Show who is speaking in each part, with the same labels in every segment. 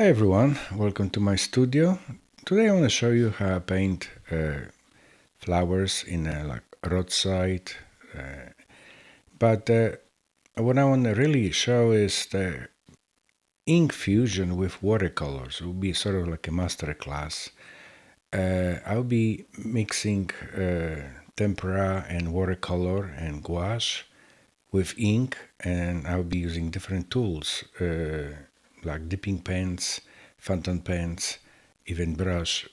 Speaker 1: Hi everyone, welcome to my studio. Today I want to show you how I paint flowers in a roadside. But what I want to really show is the ink fusion with watercolors. It will be sort of like a masterclass. I'll be mixing tempera and watercolor and gouache with ink, and I'll be using different tools like dipping pens, fountain pens, even brush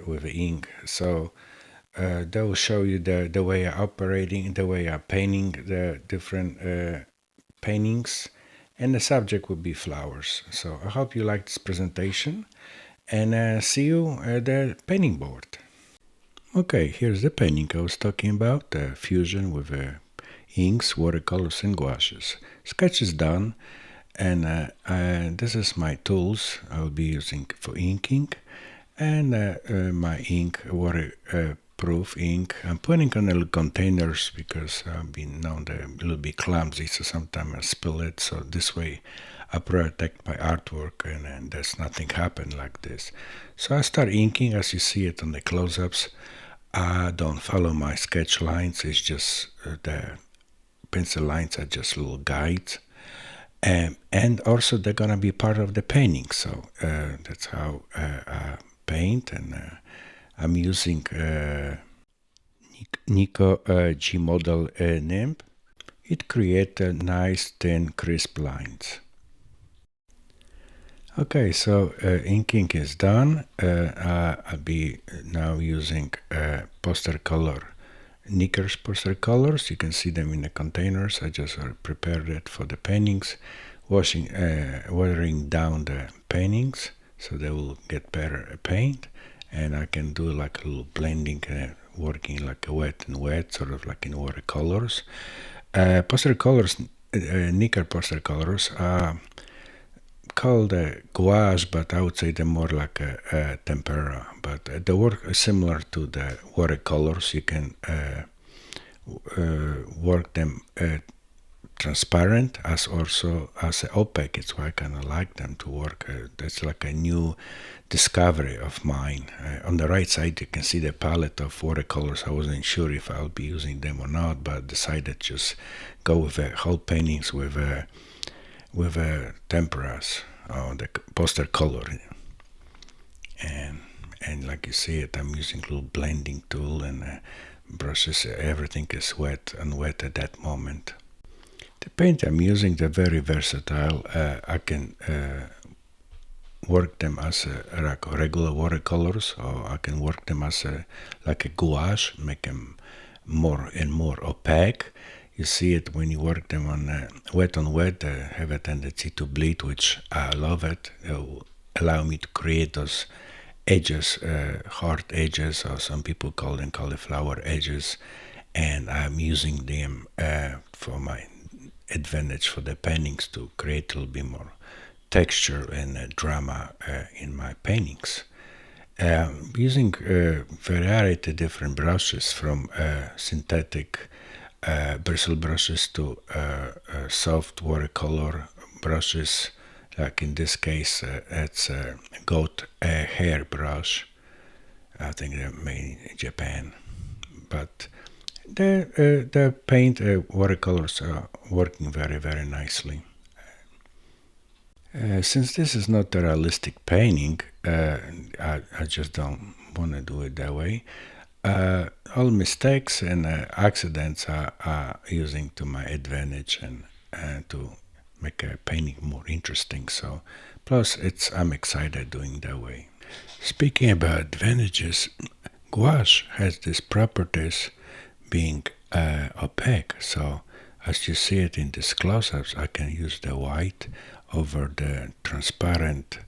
Speaker 1: with the ink. So that will show you the way I'm operating, the way I'm painting the different paintings, and the subject will be flowers. So I hope you like this presentation, and see you at the painting board. Okay, here's the painting I was talking about, the fusion with inks, watercolors, and gouaches. Sketch is done, and this is my tools I'll be using for inking, and my ink, waterproof ink. I'm putting on little containers because I've been known to a little bit clumsy, so sometimes I spill it. So this way I protect my artwork, and there's nothing happen like this. So I start inking as you see it on the close-ups. I don't follow my sketch lines. It's just the pencil lines are just little guides. And also they're gonna be part of the painting. So that's how I paint, and I'm using Nikko G model Nib. It creates nice thin crisp lines. Okay, so inking is done. I'll be now using poster color, Nikko's poster colors. You can see them in the containers. I just prepared it for the paintings, watering down the paintings so they will get better paint, and I can do like a little blending, working like a wet and wet, sort of like in watercolors. Poster colors, Nikko poster colors are called gouache, but I would say they're more like a tempera. But they work similar to the watercolors. You can work them transparent as also as opaque. It's why I kind of like them to work. That's like a new discovery of mine. On the right side, you can see the palette of watercolors. I wasn't sure if I'll be using them or not, but decided just go with the whole paintings with temperas on the poster color, and like you see it, I'm using a little blending tool and brushes. Everything is wet and wet at that moment. The paint I'm using, they're very versatile. I can work them as like regular watercolors, or I can work them as like a gouache, make them more and more opaque. You see it when you work them on wet, they have a tendency to bleed, which I love it. It will allow me to create those edges, hard edges, or some people call them cauliflower edges, and I'm using them for my advantage for the paintings to create a little bit more texture and drama in my paintings. Using variety different brushes, from synthetic bristle brushes to soft watercolor brushes. Like in this case, it's a goat hair brush. I think they're made in Japan. But the paint watercolors are working very, very nicely. Since this is not a realistic painting, I just don't want to do it that way. All mistakes and accidents are using to my advantage, and to make a painting more interesting. So, plus I'm excited doing that way. Speaking about advantages, gouache has these properties being opaque. So as you see it in these close-ups, I can use the white over the transparent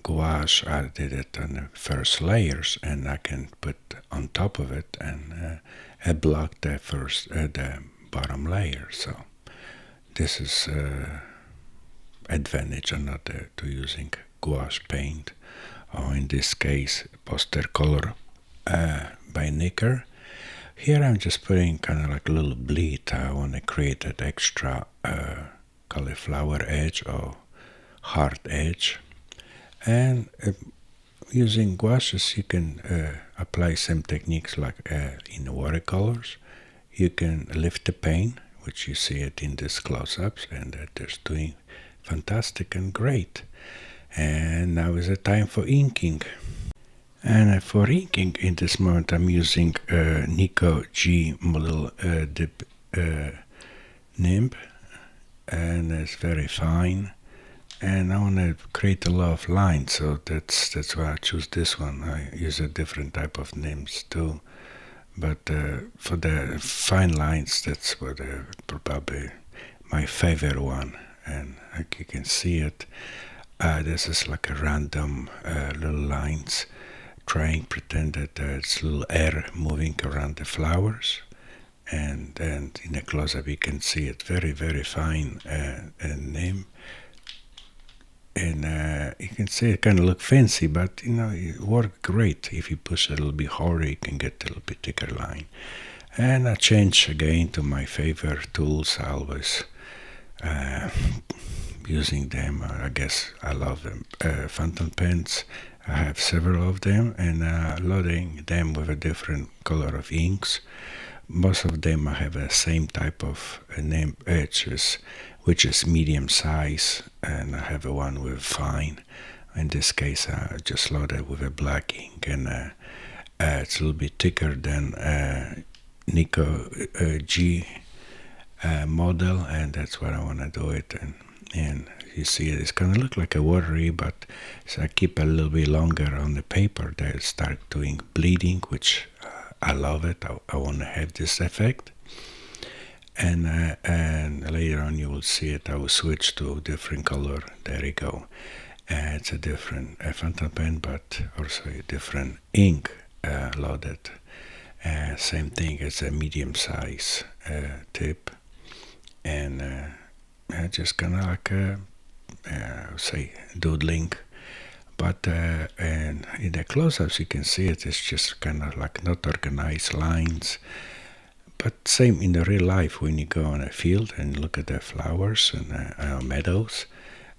Speaker 1: gouache. I did it on the first layers, and I can put on top of it and block the bottom layer. So this is advantage another to using gouache paint, or in this case poster color by Nikko. Here I'm just putting kind of like a little bleed. I want to create that extra cauliflower edge, or hard edge. And using gouaches, you can apply some techniques like in watercolors. You can lift the paint, which you see it in these close-ups, and they're doing fantastic and great. And now is the time for inking. And for inking in this moment, I'm using Nikko G model Dip Nib, and it's very fine. And I want to create a lot of lines, so that's why I choose this one. I use a different type of nibs too, but for the fine lines, that's what probably my favorite one. And like you can see it, this is like a random little lines, trying pretend that it's little air moving around the flowers. And in a close-up you can see it very, very fine nib. And you can see it kind of look fancy, but it works great. If you push a little bit harder, you can get a little bit thicker line. And I change again to my favorite tools. I always using them. I guess I love them. Fountain pens. I have several of them, and loading them with a different color of inks. Most of them I have the same type of nib edges, which is medium size, and I have one with fine. In this case, I just loaded with a black ink, and it's a little bit thicker than Nikko G model, and that's what I want to do it. And you see it's gonna look like a watery, but so I keep a little bit longer on the paper, they start doing bleeding, which I love it. I want to have this effect. And later on you will see it. I will switch to a different color. There you go. It's a different fountain pen, but also a different ink loaded. Same thing. It's a medium size tip, and just kind of like say doodling. But and in the close-ups you can see it. It's just kind of like not organized lines. But same in the real life, when you go on a field and look at the flowers and meadows,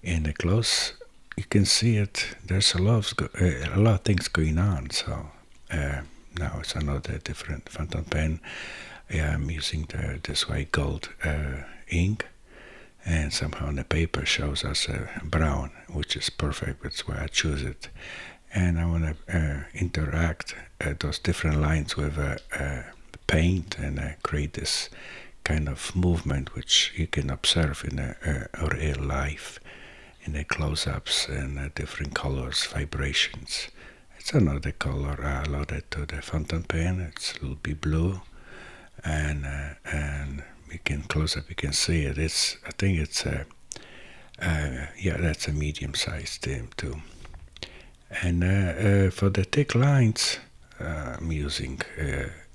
Speaker 1: in the close you can see it. There's a lot of things going on. So now it's another different fountain pen. I'm using this white gold ink, and somehow the paper shows us brown, which is perfect. That's why I choose it. And I want to interact those different lines with paint and create this kind of movement which you can observe in real life, in the close-ups and different colors, vibrations. It's another color I loaded to the fountain pen. It's a little bit blue, and you can close up. You can see it. I think it's yeah, that's a medium-sized thing too. And for the thick lines, I'm using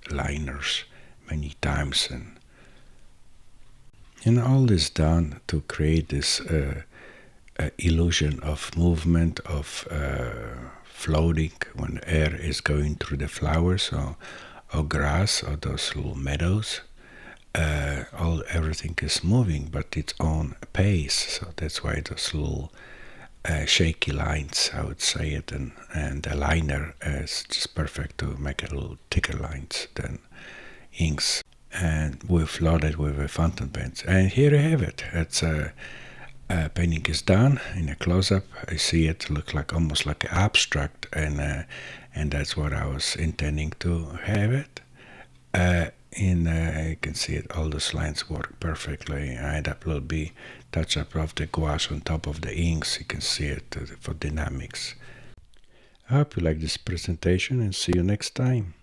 Speaker 1: liners many times, and all this done to create this illusion of movement, of floating when air is going through the flowers or grass or those little meadows. Everything is moving, but its own pace. So that's why those little shaky lines, I would say it, and the liner is just perfect to make a little thicker lines than inks. And we've loaded with a fountain pens. And here you have it. It's painting is done. In a close-up, I see it look like almost like an abstract, and that's what I was intending to have it. You can see it, all those lines work perfectly. I had a little bit touch up of the gouache on top of the inks. You can see it for dynamics. I hope you like this presentation, and see you next time.